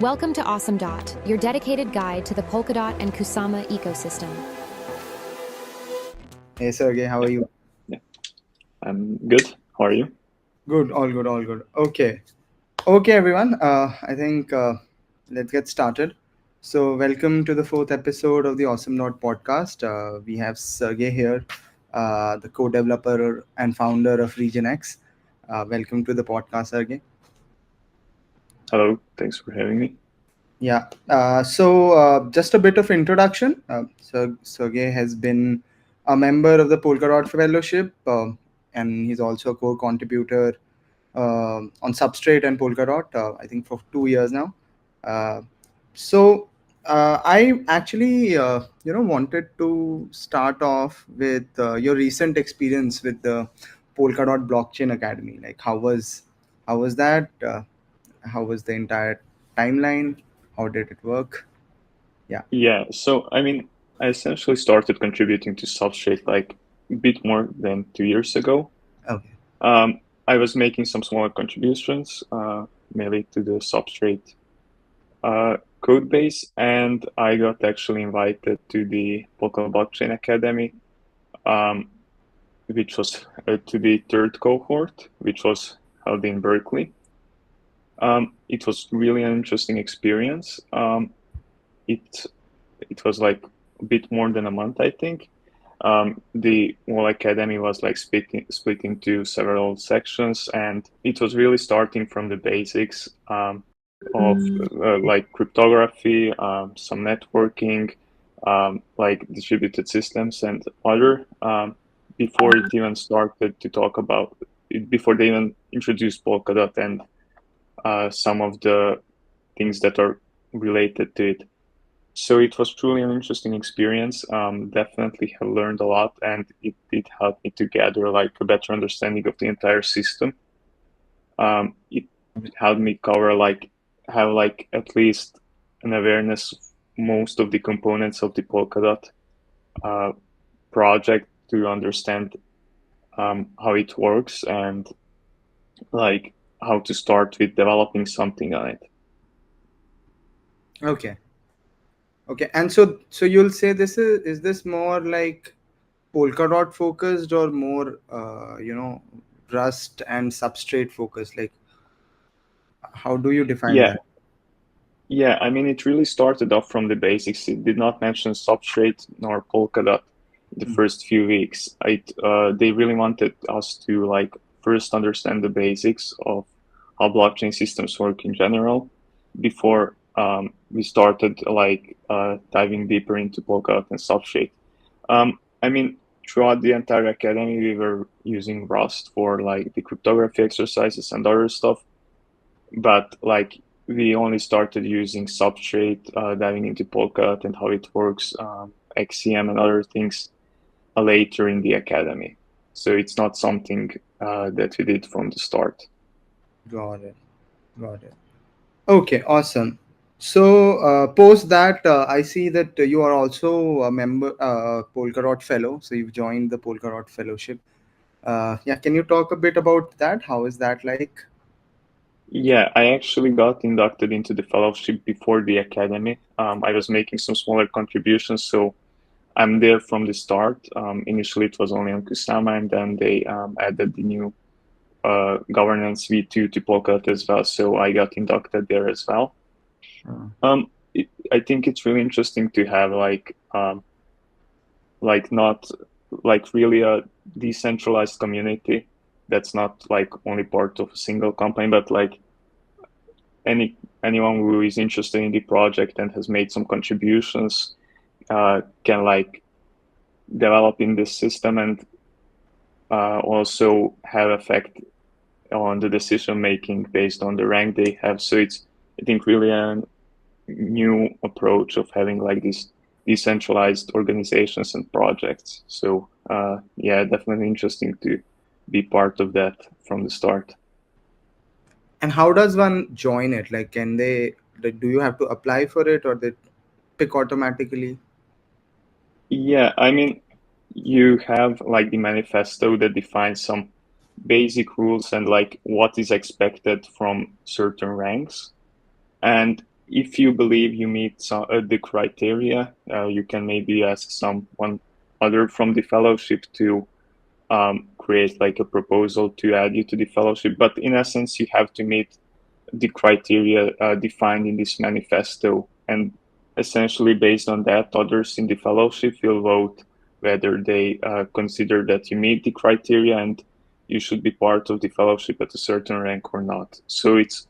Welcome to AwesomeDOT, your dedicated guide to the Polkadot and Kusama ecosystem. Hey Sergej, how are you? Yeah, I'm good. How are you? Good, all good, all good. Okay, everyone. I think let's get started. So, welcome to the fourth episode of the AwesomeDOT podcast. We have Sergej here, the co-developer and founder of RegionX. Welcome to the podcast, Sergej. Hello, thanks for having me. Yeah. Just a bit of introduction. Sergej has been a member of the Polkadot Fellowship, and he's also a co-contributor on Substrate and Polkadot. I think for 2 years now. Uh, I actually, wanted to start off with your recent experience with the Polkadot Blockchain Academy. Like, how was that? How was the entire timeline? How did it work? Yeah, so I essentially started contributing to Substrate like a bit more than 2 years ago. Okay. I was making some smaller contributions, mainly to the Substrate code base, and I got actually invited to the Polkadot Blockchain Academy, which was to the third cohort, which was held in Berkeley. It was really an interesting experience. It was like a bit more than a month, I think. The whole academy was like split into several sections, and it was really starting from the basics of like cryptography, some networking, like distributed systems and other. Before it even started to talk about it, before they even introduced Polkadot and some of the things that are related to it. So it was truly an interesting experience. Definitely have learned a lot, and it did help me to gather like a better understanding of the entire system. It helped me have at least an awareness of most of the components of the Polkadot project to understand how it works and like how to start with developing something on it. Okay. And so you'll say is this more like Polkadot focused or more Rust and Substrate focused? Like, how do you define Yeah, that? yeah. It really started off from the basics. It did not mention Substrate nor Polkadot the first few weeks. They really wanted us to like first understand the basics of how blockchain systems work in general before we started like diving deeper into Polkadot and Substrate. Throughout the entire academy, we were using Rust for like the cryptography exercises and other stuff, but like we only started using Substrate, diving into Polkadot and how it works, XCM and other things later in the academy. So it's not something that we did from the start. Got it. Okay, awesome. So post that, I see that you are also a member, Polkadot Fellow. So you've joined the Polkadot Fellowship. Can you talk a bit about that? How is that like? Yeah, I actually got inducted into the fellowship before the academy. I was making some smaller contributions, so I'm there from the start. Initially, it was only on Kusama, and then they added the new governance V2 to Polkadot as well, so I got inducted there as well. I think it's really interesting to have not like really a decentralized community that's not like only part of a single company, but like anyone who is interested in the project and has made some contributions can like develop in this system and also have effect on the decision making based on the rank they have. So it's, I think, really a new approach of having like these decentralized organizations and projects. So definitely interesting to be part of that from the start. And how does one join it? Like, do you have to apply for it or they pick automatically? Yeah, you have like the manifesto that defines some basic rules and like what is expected from certain ranks. And if you believe you meet the criteria, you can maybe ask someone other from the fellowship to create like a proposal to add you to the fellowship. But in essence, you have to meet the criteria defined in this manifesto, and essentially based on that, others in the fellowship will vote whether they consider that you meet the criteria and you should be part of the fellowship at a certain rank or not. So it's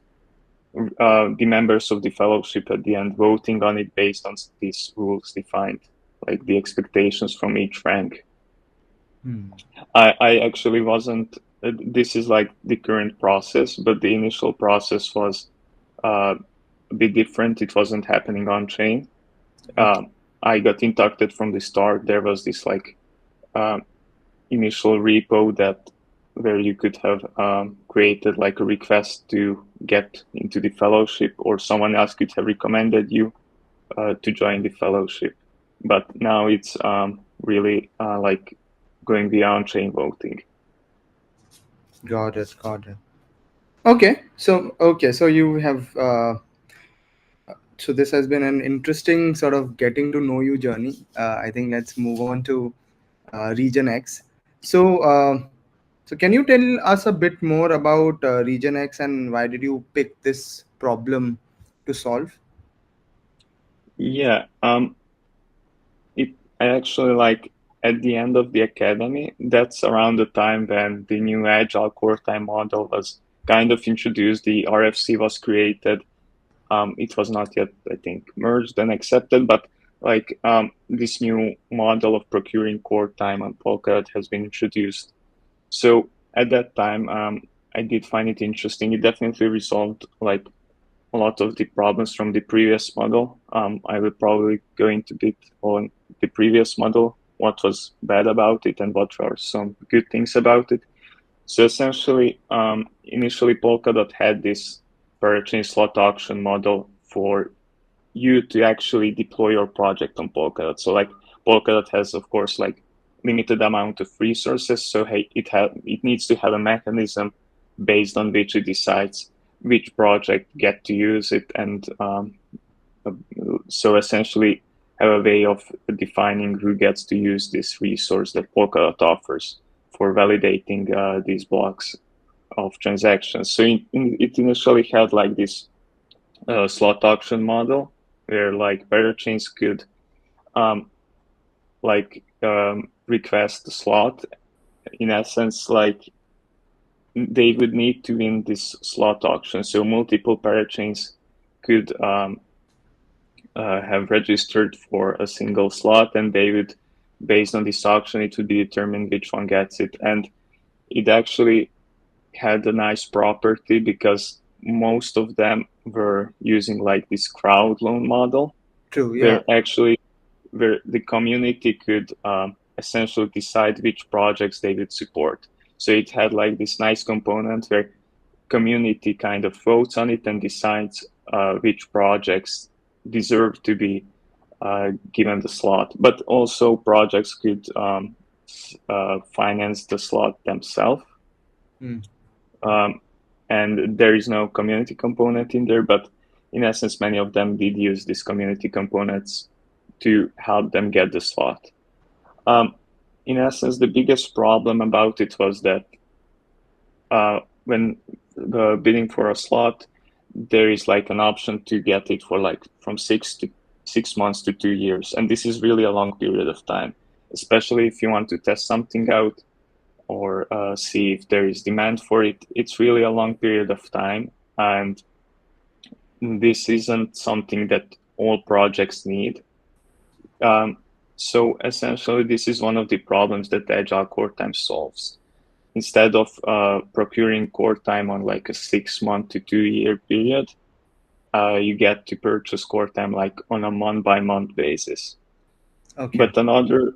the members of the fellowship at the end voting on it based on these rules defined, like the expectations from each rank. I actually wasn't, this is like the current process, but the initial process was a bit different. It wasn't happening on chain. I got inducted from the start. There was this like initial repo that where you could have created like a request to get into the fellowship, or someone else could have recommended you to join the fellowship. But now it's really like going beyond chain voting. Got it. Okay, so you have so this has been an interesting sort of getting to know you journey. I think let's move on to RegionX. So can you tell us a bit more about RegionX and why did you pick this problem to solve? Yeah, it actually like at the end of the academy, that's around the time when the new Agile Coretime model was kind of introduced. The RFC was created. It was not yet, I think, merged and accepted, but like this new model of procuring Coretime on Polkadot has been introduced. So at that time, I did find it interesting. It definitely resolved like a lot of the problems from the previous model. I will probably go into bit on the previous model, what was bad about it and what are some good things about it. So essentially, initially Polkadot had this parachain slot auction model for you to actually deploy your project on Polkadot. So like Polkadot has, of course, like limited amount of resources. So it needs to have a mechanism based on which it decides which project get to use it, and so essentially have a way of defining who gets to use this resource that Polkadot offers for validating these blocks of transactions. So it initially had like this slot auction model where like parachains could request the slot. In essence, like they would need to win this slot auction. So multiple parachains could have registered for a single slot, and they would, based on this auction, it would be determined which one gets it. And it actually had a nice property because most of them were using like this crowd loan model. True, yeah. Where the community could essentially decide which projects they would support. So it had like this nice component where community kind of votes on it and decides which projects deserve to be given the slot. But also projects could finance the slot themselves. And there is no community component in there, but in essence, many of them did use these community components to help them get the slot. In essence, the biggest problem about it was that when bidding for a slot, there is like an option to get it for like from 6 months to 2 years. And this is really a long period of time, especially if you want to test something out or see if there is demand for it. It's really a long period of time. And this isn't something that all projects need. So essentially, this is one of the problems that Agile Coretime solves. Instead of procuring Coretime on like a 6 month to 2 year period, you get to purchase Coretime like on a month by month basis. Okay. But another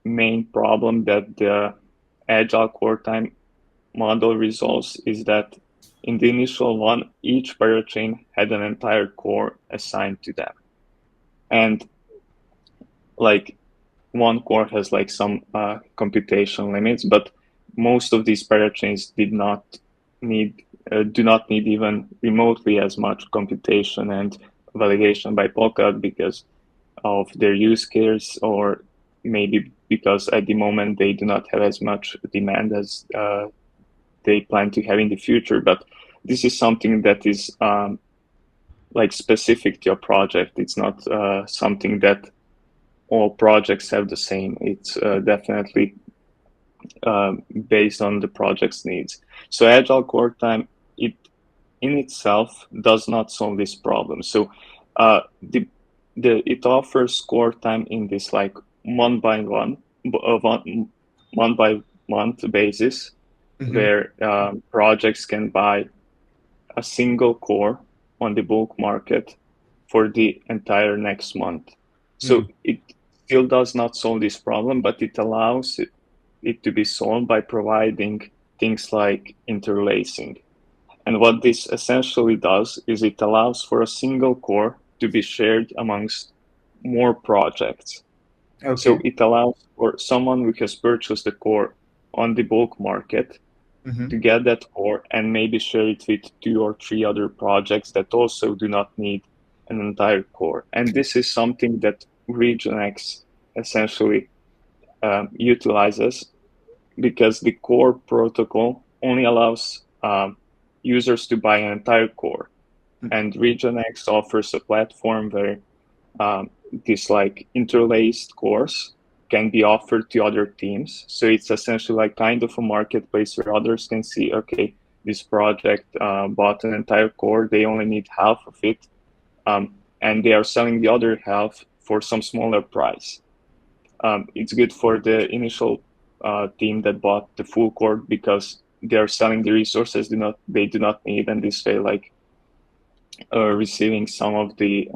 main problem that the Agile Coretime model resolves is that in the initial one, each parachain had an entire core assigned to them. And like one core has like some computation limits, but most of these parachains did not need do not need even remotely as much computation and validation by Polkadot because of their use case, or maybe because at the moment they do not have as much demand as they plan to have in the future. But this is something that is like specific to your project. It's not something that all projects have the same. It's definitely based on the project's needs. So Agile Coretime, it in itself does not solve this problem. So it offers Coretime in this like one by month basis, where projects can buy a single core on the bulk market for the entire next month. So it still does not solve this problem, but it allows it to be solved by providing things like interlacing. And what this essentially does is it allows for a single core to be shared amongst more projects. Okay. So it allows for someone who has purchased the core on the bulk market to get that core and maybe share it with 2 or 3 other projects that also do not need an entire core. And this is something that RegionX essentially utilizes, because the core protocol only allows users to buy an entire core. And RegionX offers a platform where these like interlaced cores can be offered to other teams. So it's essentially like kind of a marketplace where others can see, okay, this project bought an entire core, they only need half of it, and they are selling the other half for some smaller price. It's good for the initial team that bought the full core because they are selling the resources they do not need, and this way like receiving some of the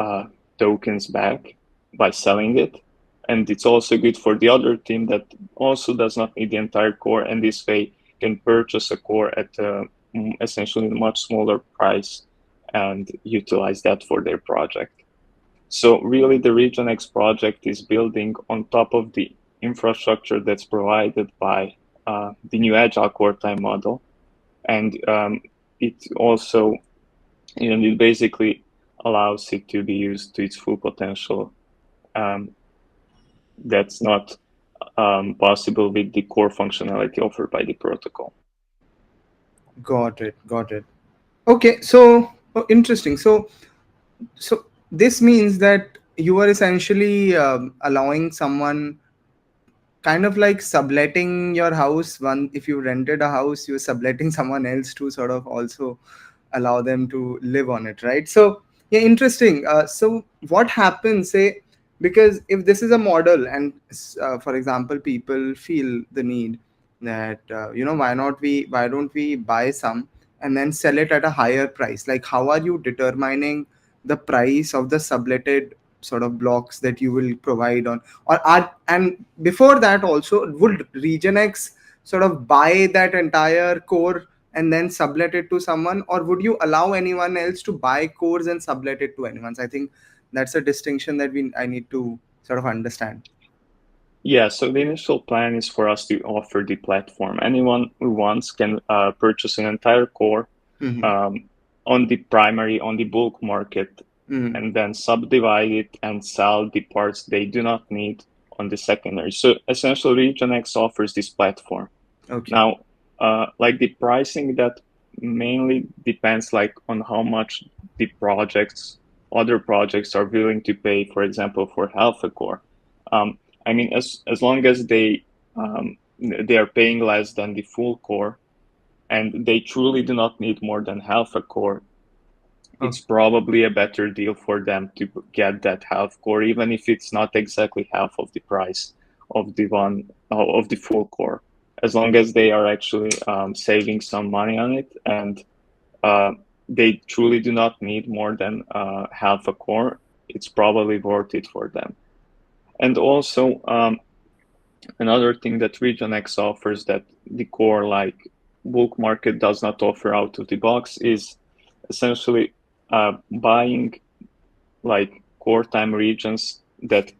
tokens back by selling it. And it's also good for the other team that also does not need the entire core, and this way can purchase a core at essentially a much smaller price and utilize that for their project. So really the RegionX project is building on top of the infrastructure that's provided by the new Agile Coretime model. And it also, it basically allows it to be used to its full potential. That's not possible with the core functionality offered by the protocol. Got it. Okay, so interesting. So this means that you are essentially allowing someone, kind of like subletting your house. If you rented a house, you're subletting someone else to sort of also allow them to live on it, right? So yeah, interesting. So what happens, say, because if this is a model and for example people feel the need that why don't we buy some and then sell it at a higher price? Like, how are you determining the price of the subletted sort of blocks that you will provide on, and before that also, would RegionX sort of buy that entire core and then sublet it to someone, or would you allow anyone else to buy cores and sublet it to anyone? So I think that's a distinction that I need to sort of understand. Yeah, so the initial plan is for us to offer the platform. Anyone who wants can purchase an entire core on the bulk market, and then subdivide it and sell the parts they do not need on the secondary. So essentially RegionX offers this platform. Okay. Now, like the pricing, that mainly depends like on how much the other projects are willing to pay, for example, for half a core. I mean, as long as they are paying less than the full core, and they truly do not need more than half a core, it's probably a better deal for them to get that half core, even if it's not exactly half of the price of the full core, as long as they are actually saving some money on it, and they truly do not need more than half a core. It's probably worth it for them. And also another thing that RegionX offers that the core like bulk market does not offer out of the box is essentially buying like Coretime regions that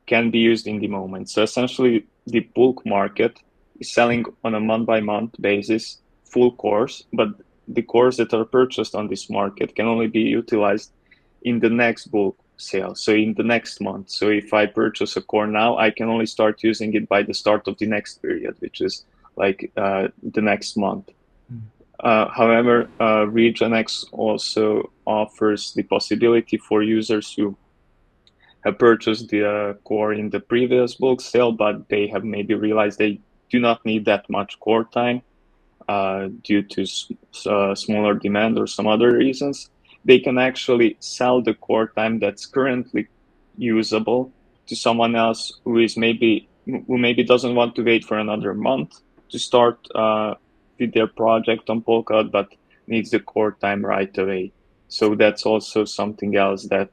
can be used in the moment. So essentially the bulk market is selling on a month-by-month basis full cores, but the cores that are purchased on this market can only be utilized in the next bulk sale, so in the next month. So if I purchase a core now, I can only start using it by the start of the next period, which is like the next month. However, RegionX also offers the possibility for users who have purchased the core in the previous bulk sale, but they have maybe realized they do not need that much core time due to smaller demand or some other reasons. They can actually sell the core time that's currently usable to someone else who maybe doesn't want to wait for another month to start with their project on Polkadot, but needs the core time right away. So that's also something else that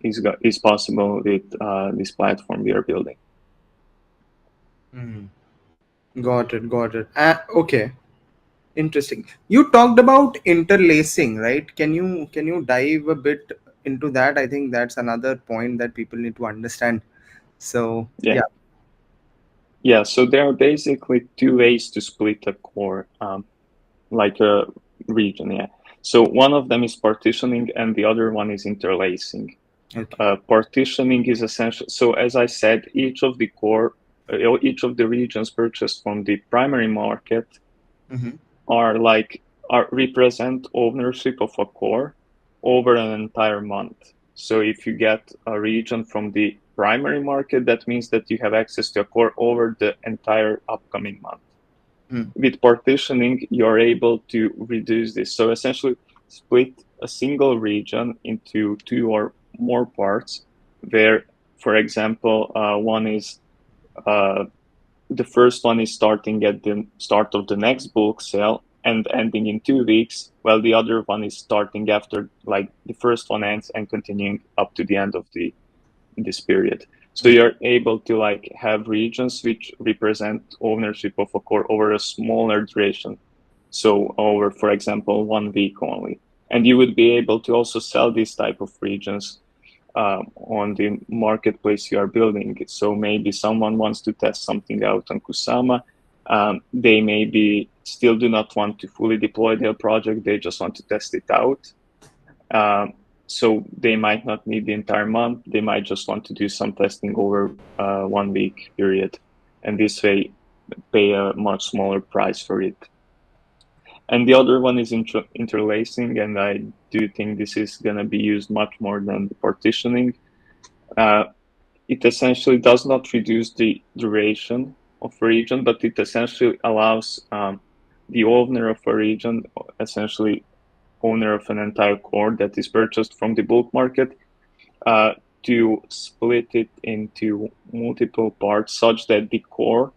is possible with this platform we are building. Got it. Okay, interesting. You talked about interlacing, right? Can you dive a bit into that? I think that's another point that people need to understand. So Yeah, so there are basically two ways to split a core, like a region, yeah. So one of them is partitioning and the other one is interlacing. Okay. Partitioning is essential. So as I said, each of the regions purchased from the primary market represent ownership of a core over an entire month. So if you get a region from the primary market, that means that you have access to a core over the entire upcoming month. With partitioning, you're able to reduce this. So essentially split a single region into two or more parts where, for example, the first one is starting at the start of the next bulk sale and ending in 2 weeks, while the other one is starting after like the first one ends and continuing up to the end of this period. So you're able to like have regions which represent ownership of a core over a smaller duration. So over, for example, 1 week only. And you would be able to also sell these type of regions on the marketplace you are building. So maybe someone wants to test something out on Kusama. They maybe still do not want to fully deploy their project. They just want to test it out. So they might not need the entire month. They might just want to do some testing over 1 week period. And this way pay a much smaller price for it. And the other one is interlacing, and I do think this is going to be used much more than partitioning. It essentially does not reduce the duration of a region, but it essentially allows the owner of a region, essentially owner of an entire core that is purchased from the bulk market, to split it into multiple parts such that the core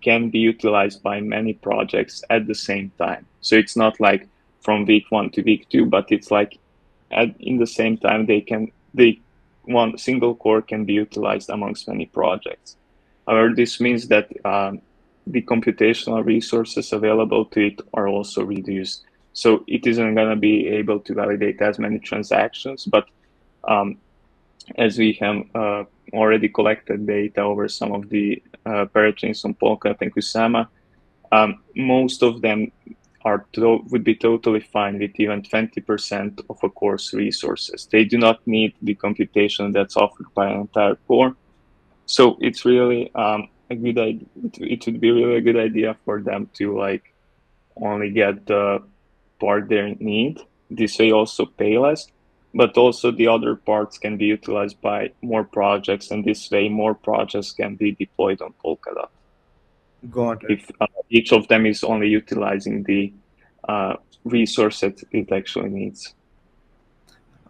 can be utilized by many projects at the same time. So it's not like from week 1 to week 2, but it's like in the same time one single core can be utilized amongst many projects. However, this means that the computational resources available to it are also reduced. So it isn't going to be able to validate as many transactions, but as we have already collected data over some of the parachains on Polkadot and Kusama, most of them would be totally fine with even 20% of a core's resources. They do not need the computation that's offered by an entire core. So it's really a good idea. It would be really a good idea for them to like only get the part they need. This way also pay less, but also the other parts can be utilized by more projects, and this way more projects can be deployed on Polkadot. Got it. If each of them is only utilizing the resource that it actually needs.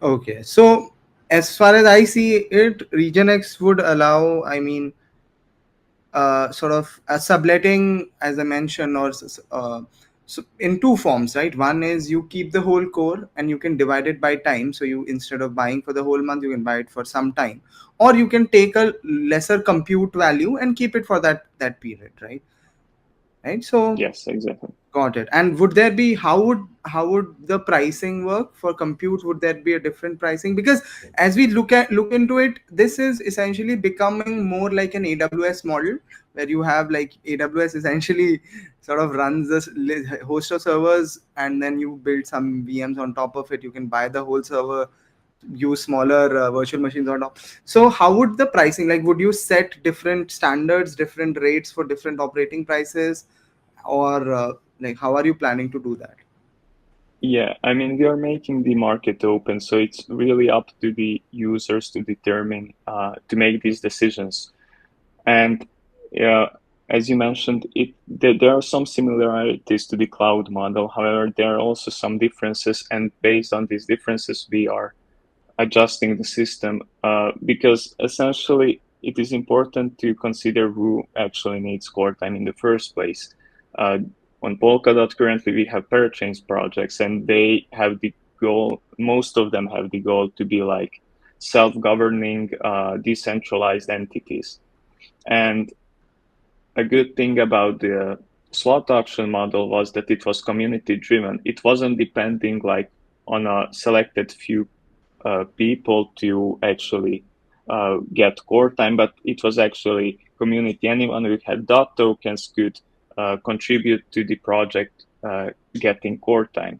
Okay, so as far as I see it, RegionX would allow, sort of a subletting, as I mentioned, or so in two forms, right? One is you keep the whole core and you can divide it by time. So you, instead of buying for the whole month, you can buy it for some time, or you can take a lesser compute value and keep it for that period, right? right? So Yes, exactly. got it. And would there be, how would the pricing work for compute? Would there be a different pricing? Because as we look into it, this is essentially becoming more like an AWS model, where you have like AWS essentially sort of runs this host of servers, and then you build some VMs on top of it. You can buy the whole server, use smaller virtual machines on top. So how would the pricing, like, would you set different standards, different rates for different operating prices, or like how are you planning to do that? Yeah, I mean, we are making the market open, so it's really up to the users to determine, to make these decisions. And yeah, as you mentioned, there are some similarities to the cloud model. However, there are also some differences, and based on these differences, we are adjusting the system, because essentially it is important to consider who actually needs core time in the first place. On Polkadot, currently we have parachains projects, and they have the goal, most of them have the goal to be like self-governing, decentralized entities. And a good thing about the slot auction model was that it was community driven. It wasn't depending like on a selected few people to actually get core time, but it was actually community. Anyone who had DOT tokens could contribute to the project getting core time.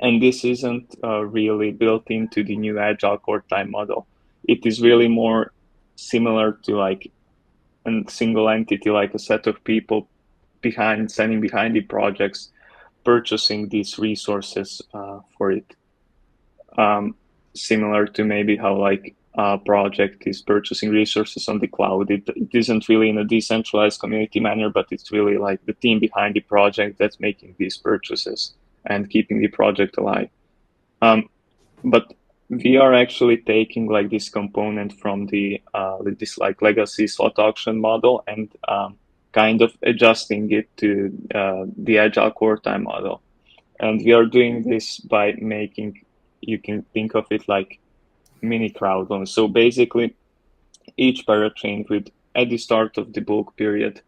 And this isn't really built into the new Agile Coretime model. It is really more similar to like a single entity, like a set of people standing behind the projects, purchasing these resources for it. Similar to maybe how like a project is purchasing resources on the cloud. It isn't really in a decentralized community manner, but it's really like the team behind the project that's making these purchases and keeping the project alive. But we are actually taking like this component from this like legacy slot auction model and kind of adjusting it to the Agile Coretime model. And we are doing this by making, you can think of it like mini crowd loans. So basically, each parachain would, at the start of the bulk period,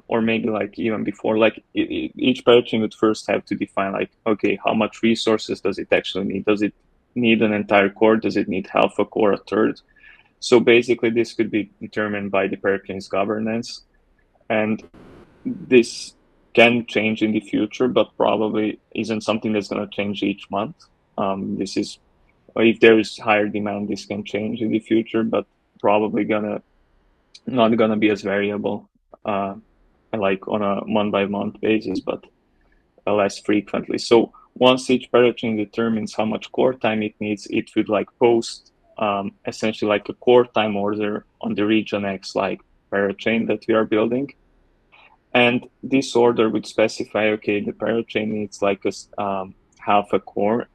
or maybe like even before, like each parachain would first have to define like, okay, how much resources does it actually need? Does it need an entire core? Does it need half a core, a third? So basically, this could be determined by the parachain's governance, and this can change in the future, but probably isn't something that's going to change each month. This is, if there is higher demand, this can change in the future, but probably not gonna be as variable, like on a month by month basis, but less frequently. So once each parachain determines how much core time it needs, it would like post essentially like a core time order on the RegionX like parachain that we are building. And this order would specify, okay, the parachain needs like a half a core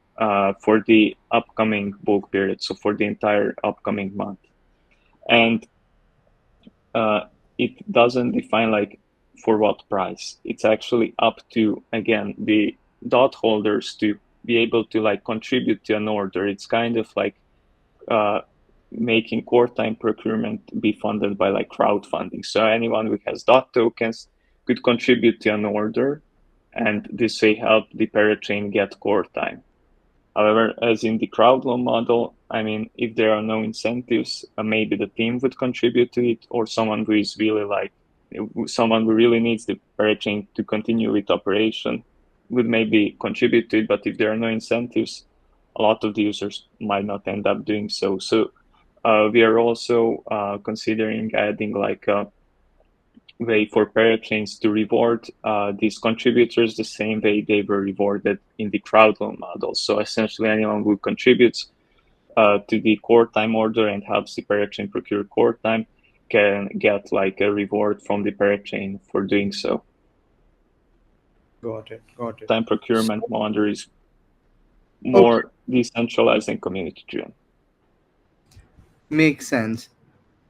for the upcoming bulk period, so for the entire upcoming month. And it doesn't define like for what price. It's actually up to, again, the dot holders to be able to like contribute to an order. It's kind of like making core time procurement be funded by like crowdfunding. So anyone who has dot tokens could contribute to an order, and this way help the parachain get core time. However, as in the crowd loan model, I mean, if there are no incentives, maybe the team would contribute to it, or someone who is really like, someone who really needs the parachain to continue with operation would maybe contribute to it. But if there are no incentives, a lot of the users might not end up doing so. So we are also considering adding like a way for parachains to reward these contributors the same way they were rewarded in the crowd loan model. So essentially, anyone who contributes to the core time order and helps the parachain procure core time can get like a reward from the parachain for doing so. Got it. Time procurement model is more decentralized and community driven. Makes sense.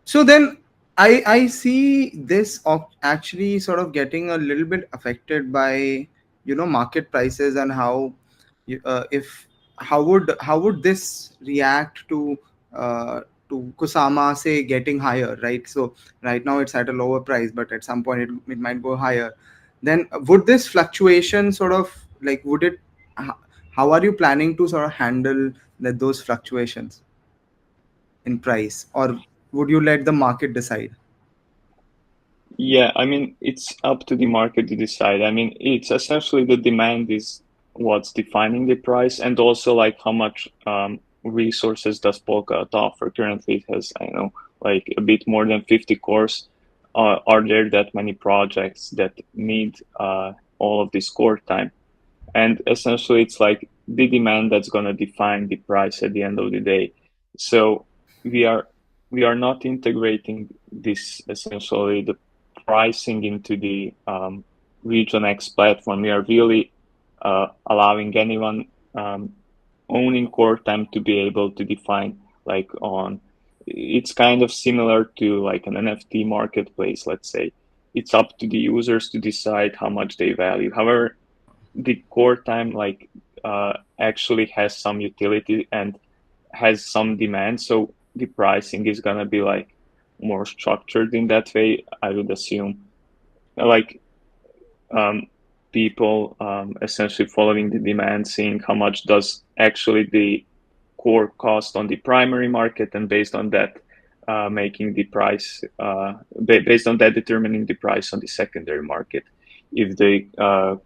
So then I see this actually sort of getting a little bit affected by, market prices, and how if how would this react to to kusama, say, getting higher, right? So right now it's at a lower price, but at some point it might go higher. Then would this fluctuation sort of like would it h- how are you planning to sort of handle those fluctuations in price, or would you let the market decide? Yeah, I mean, it's up to the market to decide. I mean, it's essentially the demand is what's defining the price, and also like how much resources does Polkadot offer. Currently, it has, I know, like a bit more than 50 cores. Are there that many projects that need all of this core time? And essentially, it's like the demand that's going to define the price at the end of the day. So we are we are not integrating this essentially the pricing into the RegionX platform. We are really allowing anyone owning core time to be able to define like on. It's kind of similar to like an NFT marketplace, let's say. It's up to the users to decide how much they value. However, the core time like actually has some utility and has some demand, so the pricing is gonna be like more structured in that way, I would assume. Like people essentially following the demand, seeing how much does actually the core cost on the primary market, and based on that making the price based on that determining the price on the secondary market. If the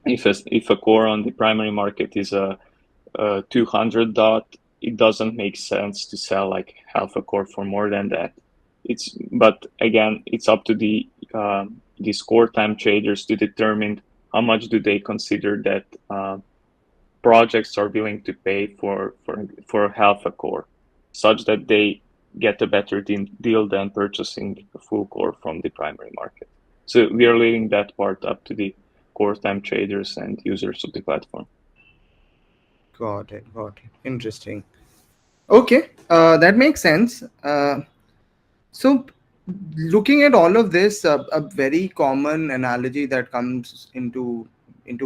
if a core on the primary market is a 200 dot, it doesn't make sense to sell like half a core for more than that. But again, it's up to the core time traders to determine how much do they consider that projects are willing to pay for half a core, such that they get a better deal than purchasing a full core from the primary market. So we are leaving that part up to the core time traders and users of the platform. Got it. Got it. Interesting. Okay, that makes sense. So, looking at all of this, a very common analogy that comes into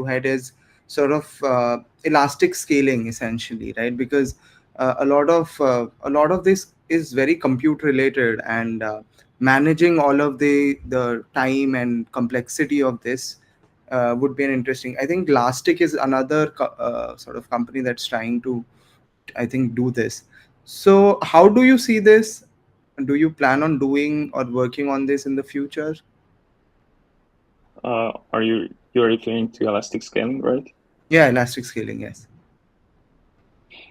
head is sort of elastic scaling, essentially, right? Because a lot of this is very compute related, and managing all of the time and complexity of this would be an interesting. I think Elastic is another sort of company that's trying to, I think, do this. So how do you see this? Do you plan on doing or working on this in the future? Are you're referring to elastic scaling, right? Yeah, elastic scaling, yes.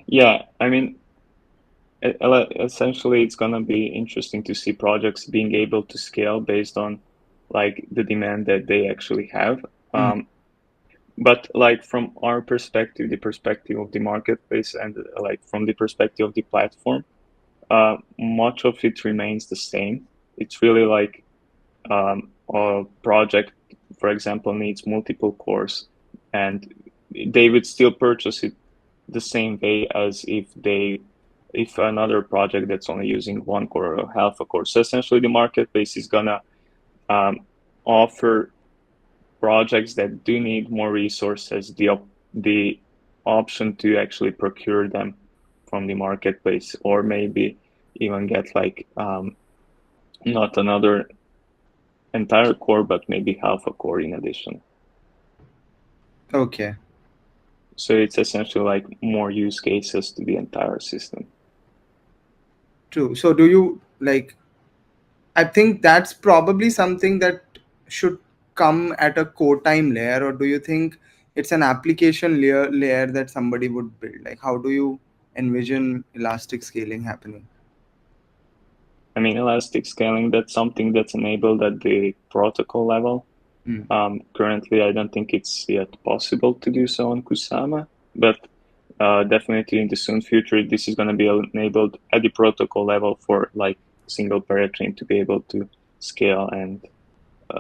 Yeah, I mean, essentially, it's gonna be interesting to see projects being able to scale based on like the demand that they actually have. But like from our perspective, the perspective of the marketplace, and like from the perspective of the platform, much of it remains the same. It's really like a project, for example, needs multiple cores, and they would still purchase it the same way as if another project that's only using one core or half a core. So essentially, the marketplace is gonna offer projects that do need more resources the option to actually procure them from the marketplace, or maybe even get like not another entire core, but maybe half a core in addition. Okay. So it's essentially like more use cases to the entire system. True. So do you like, I think that's probably something that should come at a core time layer, or do you think it's an application layer that somebody would build? Like how do you envision elastic scaling happening? I mean, elastic scaling, that's something that's enabled at the protocol level. Currently, I don't think it's yet possible to do so on Kusama, but definitely in the soon future, this is going to be enabled at the protocol level for like single parachain to be able to scale and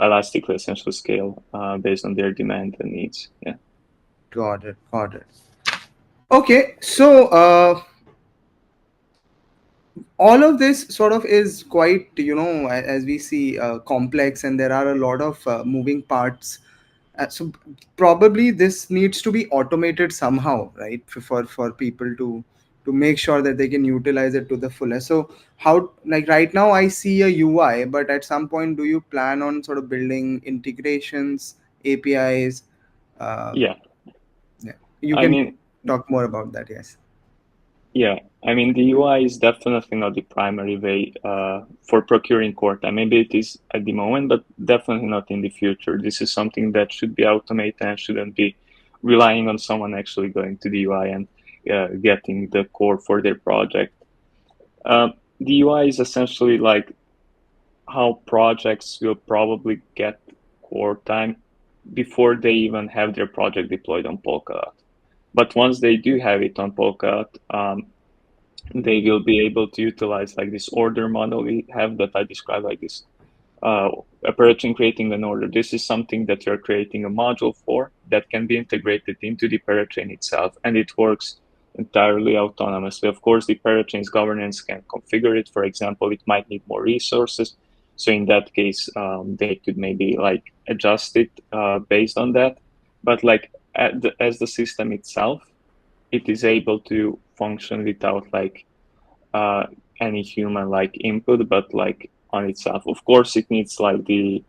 elastically essentially scale based on their demand and needs. Yeah. Got it. Got it. Okay. So all of this sort of is quite, as we see, complex, and there are a lot of moving parts. So probably this needs to be automated somehow, right? For people to to make sure that they can utilize it to the fullest. So how, like right now I see a UI, but at some point do you plan on sort of building integrations, APIs? Yeah, Yeah, you I can mean, talk more about that. Yes. yeah, I mean, the UI is definitely not the primary way for procuring Coretime. Maybe it is at the moment, but definitely not in the future. This is something that should be automated and shouldn't be relying on someone actually going to the UI and getting the core for their project. The UI is essentially like how projects will probably get Coretime before they even have their project deployed on Polkadot. But once they do have it on Polkadot, they will be able to utilize like this order model we have that I described, like this a parachain creating an order. This is something that you're creating a module for that can be integrated into the parachain itself, and it works entirely autonomously. Of course, the parachain's governance can configure it. For example, it might need more resources. So in that case, they could maybe like adjust it based on that. But like as the system itself, it is able to function without like any human like input, but like on itself. Of course, it needs like the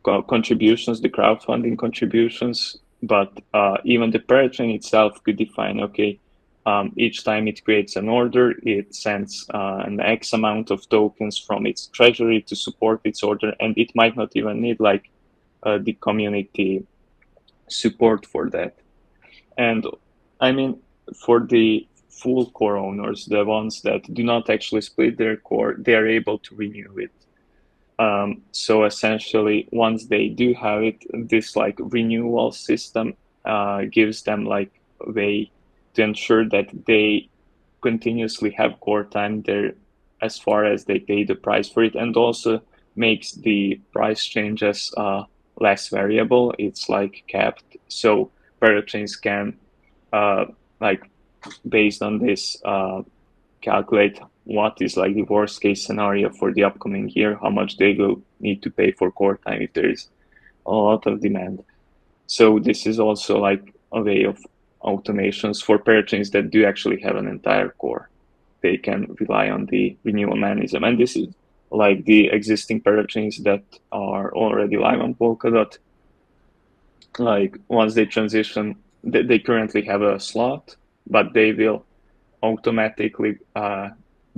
contributions, the crowdfunding contributions, but even the parachain itself could define, okay, each time it creates an order, it sends an X amount of tokens from its treasury to support its order, and it might not even need like the community support for that. And I mean, for the full core owners, the ones that do not actually split their core, they are able to renew it. So essentially, once they do have it, this like renewal system gives them like a way to ensure that they continuously have Coretime there as far as they pay the price for it, and also makes the price changes less variable. It's like capped, so parachains can like based on this calculate what is like the worst case scenario for the upcoming year, how much they will need to pay for Coretime if there is a lot of demand. So this is also like a way of automations for parachains that do actually have an entire core. They can rely on the renewal mechanism. And this is like the existing parachains that are already live on Polkadot. Like once they transition, they currently have a slot, but they will automatically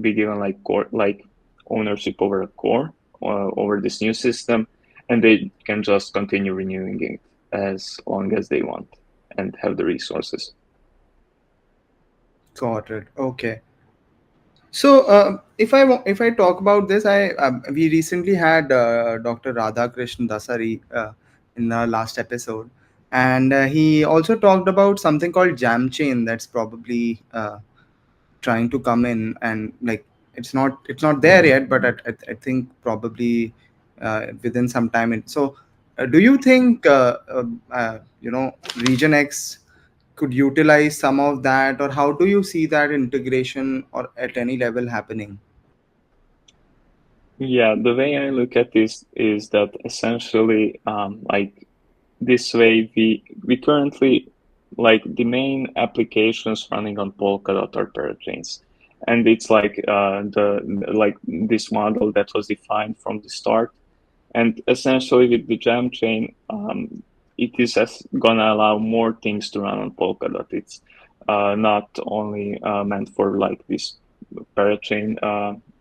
be given like core, like ownership over a core over this new system, and they can just continue renewing it as long as they want and have the resources. Got it. Okay. So if I talk about this, I we recently had Dr. Radhakrishnan Dasari in our last episode, and he also talked about something called Jam Chain that's probably trying to come in, and like it's not there yet, but I think probably within some time. So do you think RegionX could utilize some of that, or how do you see that integration or at any level happening? Yeah, the way I look at this is that essentially, like this way, we currently like the main applications running on Polkadot are parachains, and it's like the like this model that was defined from the start. And essentially, with the Jam chain, it is gonna allow more things to run on Polkadot. It's not only meant for like this parachain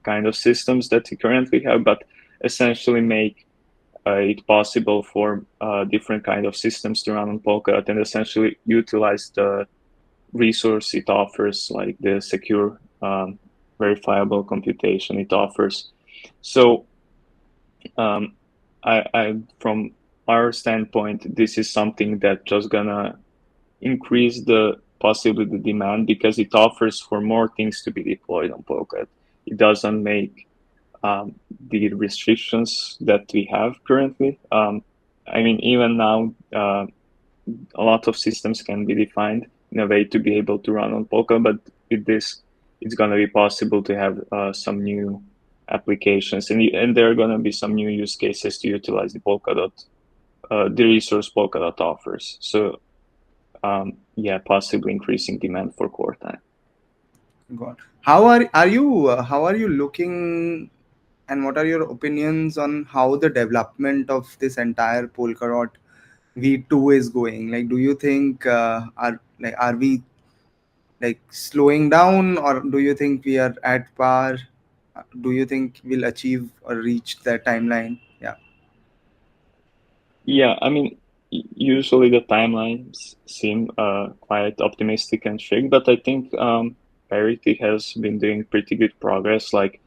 kind of systems that we currently have, but essentially make it possible for different kind of systems to run on Polkadot and essentially utilize the resource it offers, like the secure, verifiable computation it offers. So I from our standpoint, this is something that just gonna increase the possibly the demand because it offers for more things to be deployed on Polkadot. It doesn't make the restrictions that we have currently. I mean, even now, a lot of systems can be defined in a way to be able to run on Polkadot, but with this, it's going to be possible to have some new applications, and there are going to be some new use cases to utilize the Polkadot, the resource Polkadot offers. So possibly increasing demand for Coretime. God, how are you looking, and what are your opinions on how the development of this entire Polkadot V2 is going? Like, do you think are we like slowing down, or do you think we are at par? Do you think we'll achieve or reach that timeline? Yeah. Yeah, I mean, usually the timelines seem quite optimistic and strict, but I think Parity has been doing pretty good progress. Like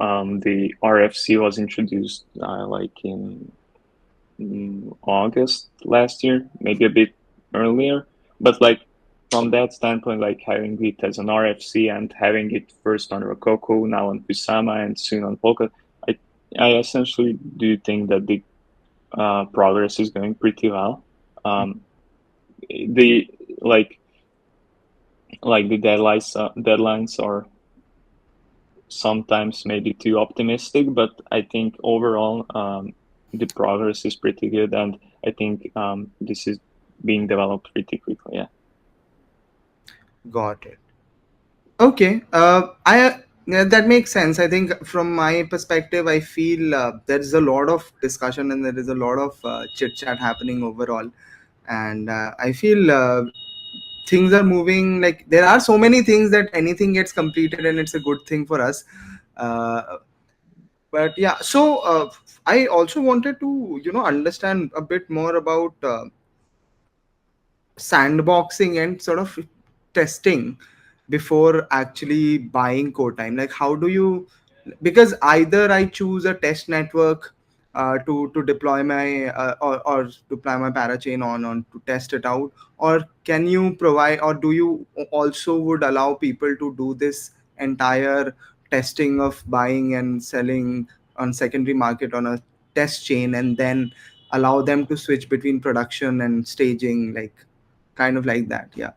the RFC was introduced like in August last year, maybe a bit earlier, but like from that standpoint, like having it as an RFC and having it first on Rococo, now on Kusama, and soon on Polka, I essentially do think that the progress is going pretty well. The like the deadlines are sometimes maybe too optimistic, but I think overall the progress is pretty good, and I think this is being developed pretty quickly. Yeah. Got it. Okay. I Yeah, that makes sense. I think from my perspective, I feel there is a lot of discussion and there is a lot of chit chat happening overall, and I feel things are moving. Like, there are so many things that anything gets completed, and it's a good thing for us. Uh, but yeah, so I also wanted to understand a bit more about sandboxing and sort of testing before actually buying code time. Like, how do you, because either I choose a test network to deploy my or deploy my parachain on to test it out, or can you provide, or do you also would allow people to do this entire testing of buying and selling on secondary market on a test chain, and then allow them to switch between production and staging, like kind of like that? Yeah.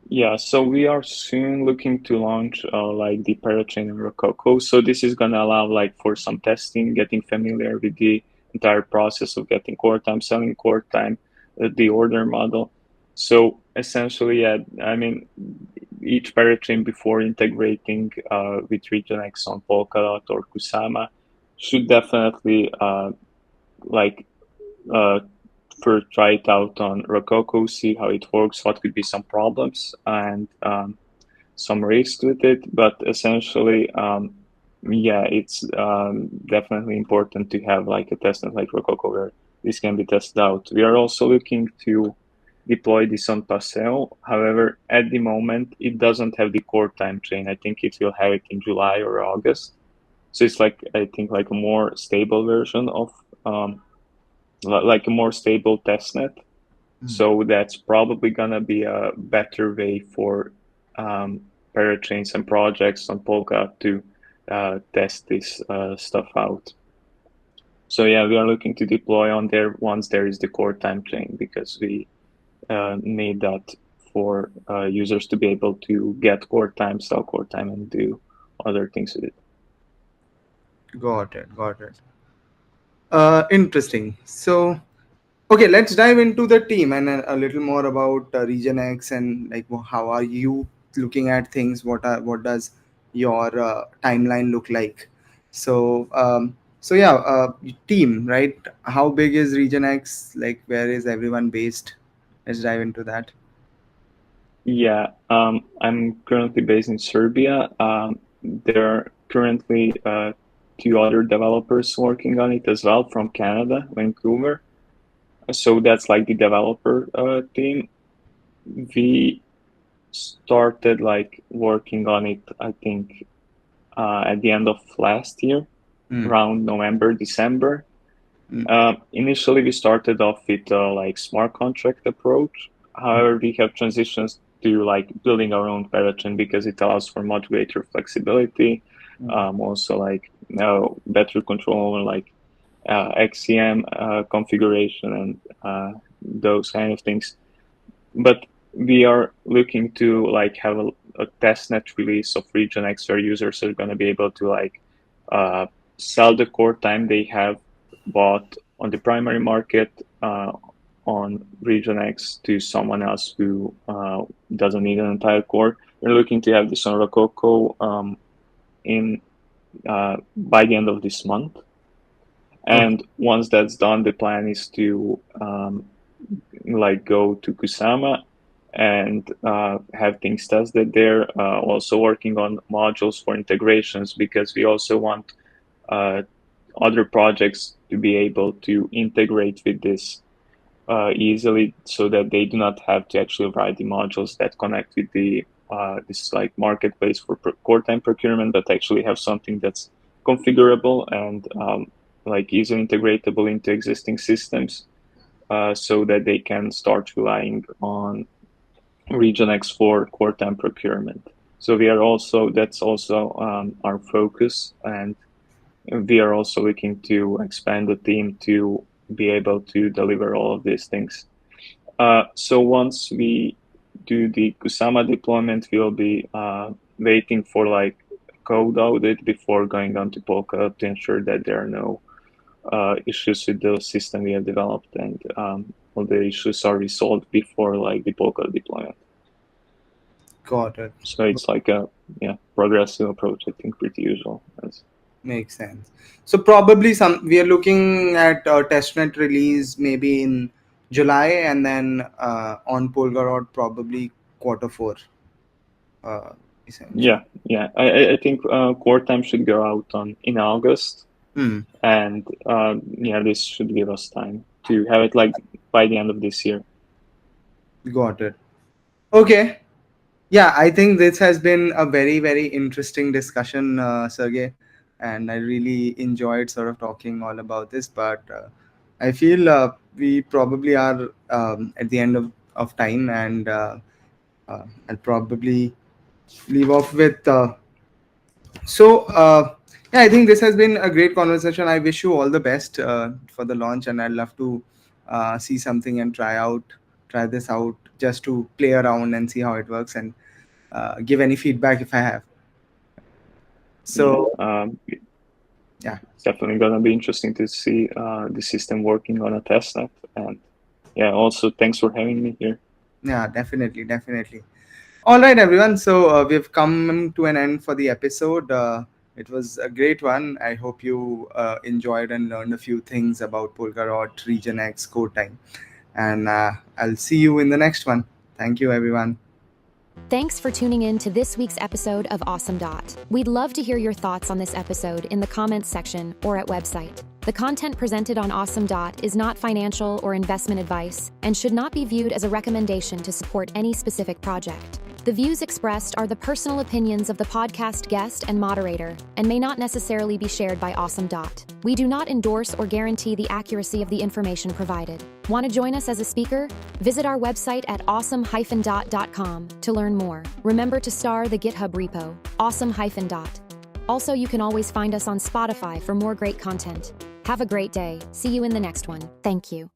Yeah, so we are soon looking to launch like the parachain and Rococo. So this is gonna allow like for some testing, getting familiar with the entire process of getting core time, selling core time, the order model. So essentially, yeah, I mean, each parachain before integrating with RegionX on Polkadot or Kusama should definitely like uh, first try it out on Rococo, see how it works, what could be some problems and some risks with it. But essentially, yeah, it's definitely important to have like a testnet like Rococo where this can be tested out. We are also looking to deploy this on Paseo. However, at the moment, it doesn't have the core time chain. I think it will have it in July or August. So it's like, I think, like a more stable version of like a more stable testnet. So that's probably gonna be a better way for parachains and projects on Polka to test this stuff out. So yeah, we are looking to deploy on there once there is the core time chain, because we need that for users to be able to get core time, sell core time, and do other things with it. Got it. Got it. Interesting. So, okay, let's dive into the team and a little more about RegionX, and like how are you looking at things? What does your timeline look like? So, so yeah, team, right? How big is RegionX? Like, where is everyone based? Let's dive into that. Yeah, I'm currently based in Serbia. There are currently two other developers working on it as well from Canada, Vancouver. So that's like the developer team. We started like working on it, I think, at the end of last year, around November, December. Initially, we started off with like smart contract approach. However, we have transitions to like building our own parachain because it allows for much greater flexibility. Also, like better control over like XCM configuration and those kind of things. But we are looking to like have a testnet release of RegionX where users are going to be able to like sell the core time they have bought on the primary market on RegionX to someone else who doesn't need an entire core. We're looking to have this on Rococo in by the end of this month. And once that's done, the plan is to go to Kusama and have things tested there. Also working on modules for integrations, because we also want other projects to be able to integrate with this easily, so that they do not have to actually write the modules that connect with the this marketplace for Coretime procurement, but actually have something that's configurable and easily integratable into existing systems, so that they can start relying on RegionX for Coretime procurement. So that's also our focus, and we are also looking to expand the team to be able to deliver all of these things. So once we do the Kusama deployment, we'll be waiting for code audit before going on to Polkadot to ensure that there are no issues with the system we have developed, and all the issues are resolved before the Polkadot deployment. Got it. So it's a progressive approach, I think, pretty usual. Makes sense. So probably we are looking at a testnet release maybe in July, and then on Polkadot probably Q4. Yeah. I think Coretime should go out in August, and this should give us time to have it by the end of this year. Got it. Okay. Yeah, I think this has been a very, very interesting discussion, Sergej, and I really enjoyed sort of talking all about this. But I feel we probably are at the end of time, and I'll probably leave off with. I think this has been a great conversation. I wish you all the best for the launch, and I'd love to see something and try this out, just to play around and see how it works, and give any feedback if I have. So it's definitely gonna be interesting to see the system working on a testnet, and also thanks for having me here. Yeah, definitely. All right, everyone. So we've come to an end for the episode. It was a great one. I hope you enjoyed and learned a few things about Polkadot, RegionX, Coretime, and I'll see you in the next one. Thank you, everyone. Thanks for tuning in to this week's episode of AwesomeDOT. We'd love to hear your thoughts on this episode in the comments section or at website. The content presented on AwesomeDOT is not financial or investment advice and should not be viewed as a recommendation to support any specific project. The views expressed are the personal opinions of the podcast guest and moderator and may not necessarily be shared by AwesomeDOT. We do not endorse or guarantee the accuracy of the information provided. Want to join us as a speaker? Visit our website at awesome-dot.com to learn more. Remember to star the GitHub repo, awesome-dot. Also, you can always find us on Spotify for more great content. Have a great day. See you in the next one. Thank you.